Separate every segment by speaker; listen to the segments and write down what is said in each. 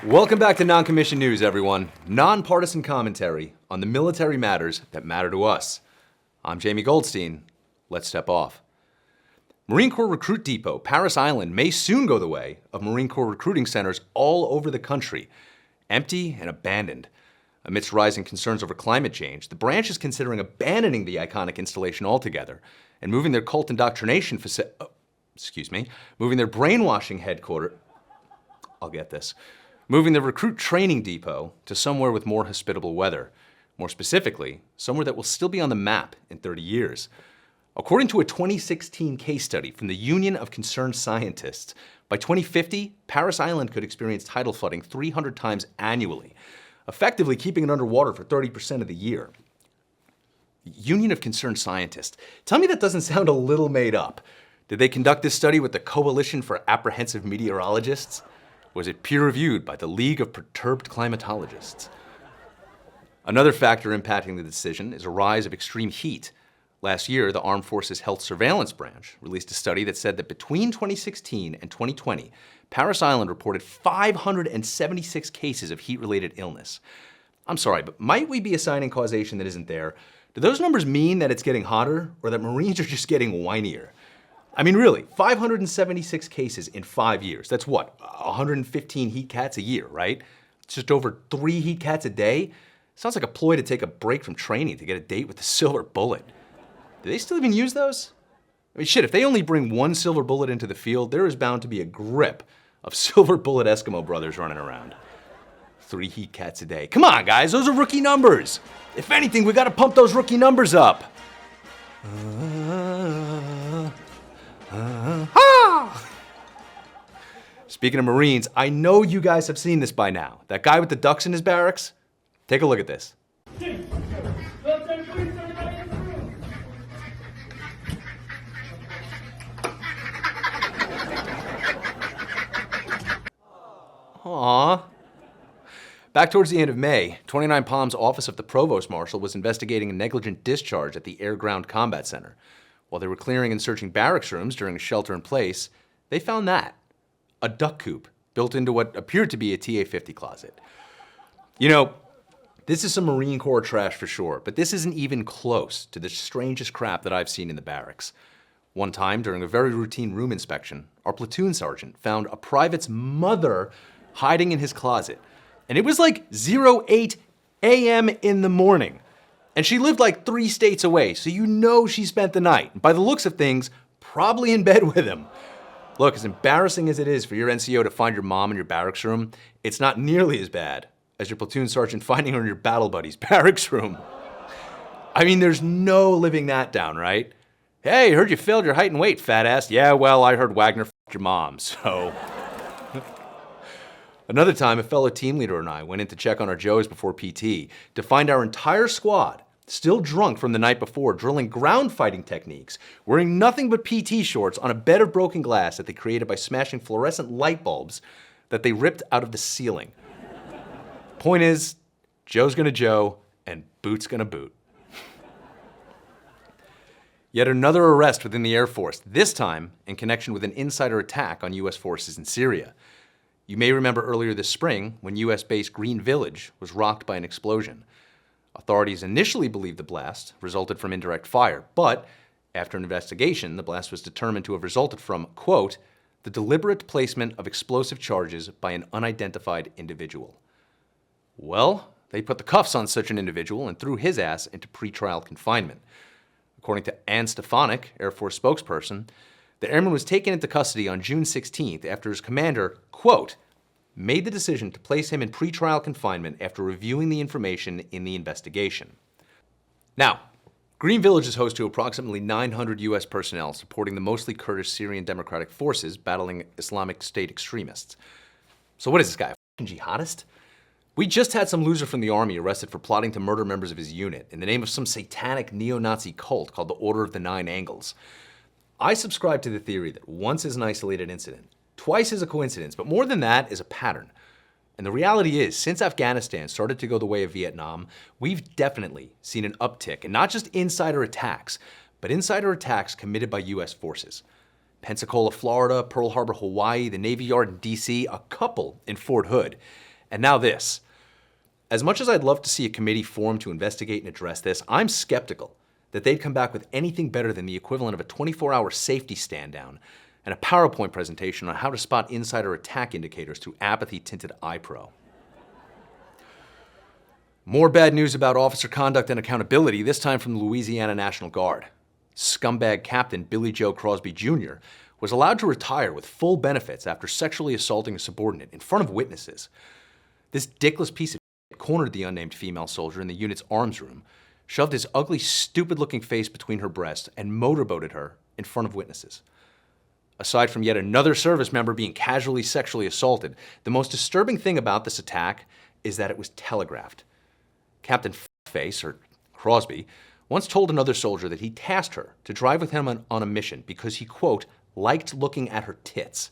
Speaker 1: Welcome back to Non-Commissioned News, everyone. Nonpartisan commentary on the military matters that matter to us. I'm Jamie Goldstein. Let's step off. Marine Corps Recruit Depot, Parris Island, may soon go the way of Marine Corps recruiting centers all over the country, empty and abandoned. Amidst rising concerns over climate change, the branch is considering abandoning the iconic installation altogether and moving their cult indoctrination moving their brainwashing headquarters. Moving the recruit training depot to somewhere with more hospitable weather. More specifically, somewhere that will still be on the map in 30 years. According to a 2016 case study from the Union of Concerned Scientists, by 2050, Parris Island could experience tidal flooding 300 times annually, effectively keeping it underwater for 30% of the year. Union of Concerned Scientists. Tell me that doesn't sound a little made up. Did they conduct this study with the Coalition for Apprehensive Meteorologists? Was it peer-reviewed by the League of Perturbed Climatologists? Another factor impacting the decision is a rise of extreme heat. Last year, the Armed Forces Health Surveillance Branch released a study that said that between 2016 and 2020, Parris Island reported 576 cases of heat-related illness. I'm sorry, but might we be assigning causation that isn't there? Do those numbers mean that it's getting hotter, or that Marines are just getting whinier? I mean, really, 576 cases in 5 years. That's what, 115 heat cats a year, right? It's just over 3 heat cats a day? Sounds like a ploy to take a break from training to get a date with the silver bullet. Do they still even use those? I mean, shit, if they only bring one silver bullet into the field, there is bound to be a grip of silver bullet Eskimo brothers running around. 3 heat cats a day. Come on, guys, those are rookie numbers. If anything, we gotta pump those rookie numbers up. Speaking of Marines, I know you guys have seen this by now. That guy with the ducks in his barracks? Take a look at this. Aww. Back towards the end of May, 29 Palms Office of the Provost Marshal was investigating a negligent discharge at the Air Ground Combat Center. While they were clearing and searching barracks rooms during a shelter-in-place, they found that. A duck coop built into what appeared to be a TA-50 closet. You know, this is some Marine Corps trash for sure, but this isn't even close to the strangest crap that I've seen in the barracks. One time, during a very routine room inspection, our platoon sergeant found a private's mother hiding in his closet. And it was like 08 a.m. in the morning. And she lived like 3 states away, so you know she spent the night. By the looks of things, probably in bed with him. Look, as embarrassing as it is for your NCO to find your mom in your barracks room, it's not nearly as bad as your platoon sergeant finding her in your battle buddy's barracks room. I mean, there's no living that down, right? Hey, heard you failed your height and weight, fat ass. Yeah, well, I heard Wagner f***ed your mom, so... Another time, a fellow team leader and I went in to check on our Joes before PT to find our entire squad still drunk from the night before, drilling ground fighting techniques, wearing nothing but PT shorts on a bed of broken glass that they created by smashing fluorescent light bulbs that they ripped out of the ceiling. Point is, Joe's gonna Joe, and boot's gonna boot. Yet another arrest within the Air Force, this time in connection with an insider attack on US forces in Syria. You may remember earlier this spring when US-based Green Village was rocked by an explosion. Authorities initially believed the blast resulted from indirect fire, but after an investigation, the blast was determined to have resulted from, quote, the deliberate placement of explosive charges by an unidentified individual. Well, they put the cuffs on such an individual and threw his ass into pretrial confinement. According to Ann Stefanik, Air Force spokesperson, the airman was taken into custody on June 16th after his commander, quote, made the decision to place him in pretrial confinement after reviewing the information in the investigation. Now, Green Village is host to approximately 900 US personnel supporting the mostly Kurdish Syrian Democratic Forces battling Islamic State extremists. So what is this guy, a fucking jihadist? We just had some loser from the army arrested for plotting to murder members of his unit in the name of some satanic neo-Nazi cult called the Order of the Nine Angles. I subscribe to the theory that once is an isolated incident, twice is a coincidence, but more than that is a pattern. And the reality is, since Afghanistan started to go the way of Vietnam, we've definitely seen an uptick in not just insider attacks, but insider attacks committed by US forces. Pensacola, Florida, Pearl Harbor, Hawaii, the Navy Yard in DC, a couple in Fort Hood. And now this. As much as I'd love to see a committee formed to investigate and address this, I'm skeptical that they'd come back with anything better than the equivalent of a 24-hour safety stand-down and a PowerPoint presentation on how to spot insider attack indicators through apathy-tinted iPro. More bad news about officer conduct and accountability, this time from the Louisiana National Guard. Scumbag Captain Billy Joe Crosby Jr. was allowed to retire with full benefits after sexually assaulting a subordinate in front of witnesses. This dickless piece of shit cornered the unnamed female soldier in the unit's arms room, shoved his ugly, stupid-looking face between her breasts, and motorboated her in front of witnesses. Aside from yet another service member being casually sexually assaulted, the most disturbing thing about this attack is that it was telegraphed. Captain Face, or Crosby, once told another soldier that he tasked her to drive with him on a mission because he, quote, liked looking at her tits.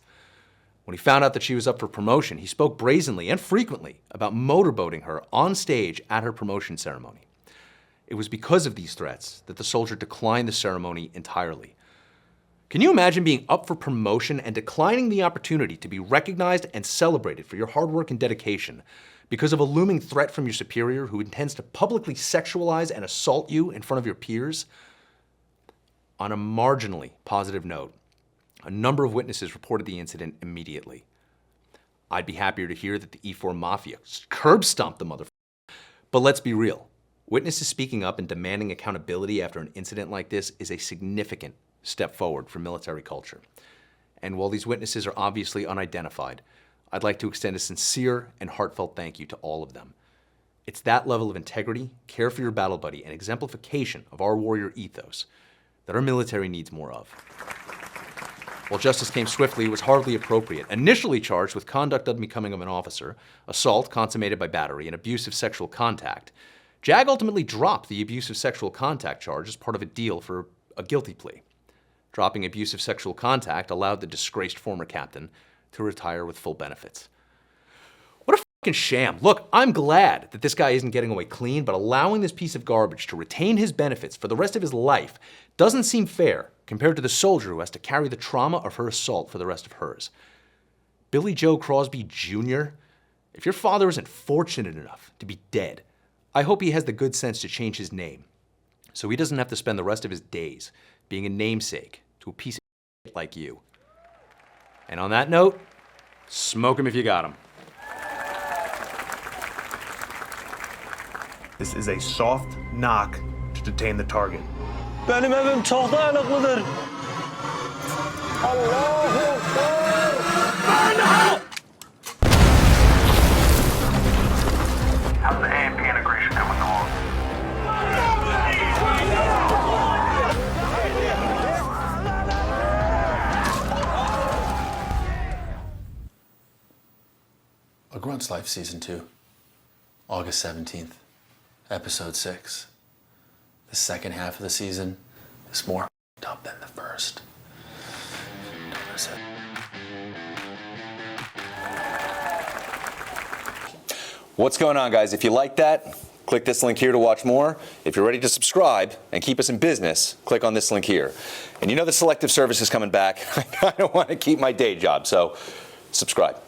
Speaker 1: When he found out that she was up for promotion, he spoke brazenly and frequently about motorboating her on stage at her promotion ceremony. It was because of these threats that the soldier declined the ceremony entirely. Can you imagine being up for promotion and declining the opportunity to be recognized and celebrated for your hard work and dedication because of a looming threat from your superior who intends to publicly sexualize and assault you in front of your peers? On a marginally positive note, a number of witnesses reported the incident immediately. I'd be happier to hear that the E4 Mafia curb stomped the motherfucker. But let's be real. Witnesses speaking up and demanding accountability after an incident like this is a significant step forward for military culture. And while these witnesses are obviously unidentified, I'd like to extend a sincere and heartfelt thank you to all of them. It's that level of integrity, care for your battle buddy, and exemplification of our warrior ethos that our military needs more of. While justice came swiftly, it was hardly appropriate. Initially charged with conduct unbecoming of an officer, assault consummated by battery, and abusive sexual contact, JAG ultimately dropped the abusive sexual contact charge as part of a deal for a guilty plea. Dropping abusive sexual contact allowed the disgraced former captain to retire with full benefits. What a fucking sham. Look, I'm glad that this guy isn't getting away clean, but allowing this piece of garbage to retain his benefits for the rest of his life doesn't seem fair compared to the soldier who has to carry the trauma of her assault for the rest of hers. Billy Joe Crosby Jr., if your father isn't fortunate enough to be dead, I hope he has the good sense to change his name so he doesn't have to spend the rest of his days being a namesake to a piece of shit like you. And on that note, smoke him if you got him.
Speaker 2: This is a soft knock to detain the target.
Speaker 3: Benim evim çok dayanıklıdır. Allahu Ekber!
Speaker 4: How's the A&P integration coming along?
Speaker 5: A Grunt's Life Season 2, August 17th, Episode 6. The second half of the season is more up than the first. Don't miss it.
Speaker 6: What's going on, guys? If you like that, click this link here to watch more. If you're ready to subscribe and keep us in business, click on this link here. And you know the Selective Service is coming back. I kind of want to keep my day job, so subscribe.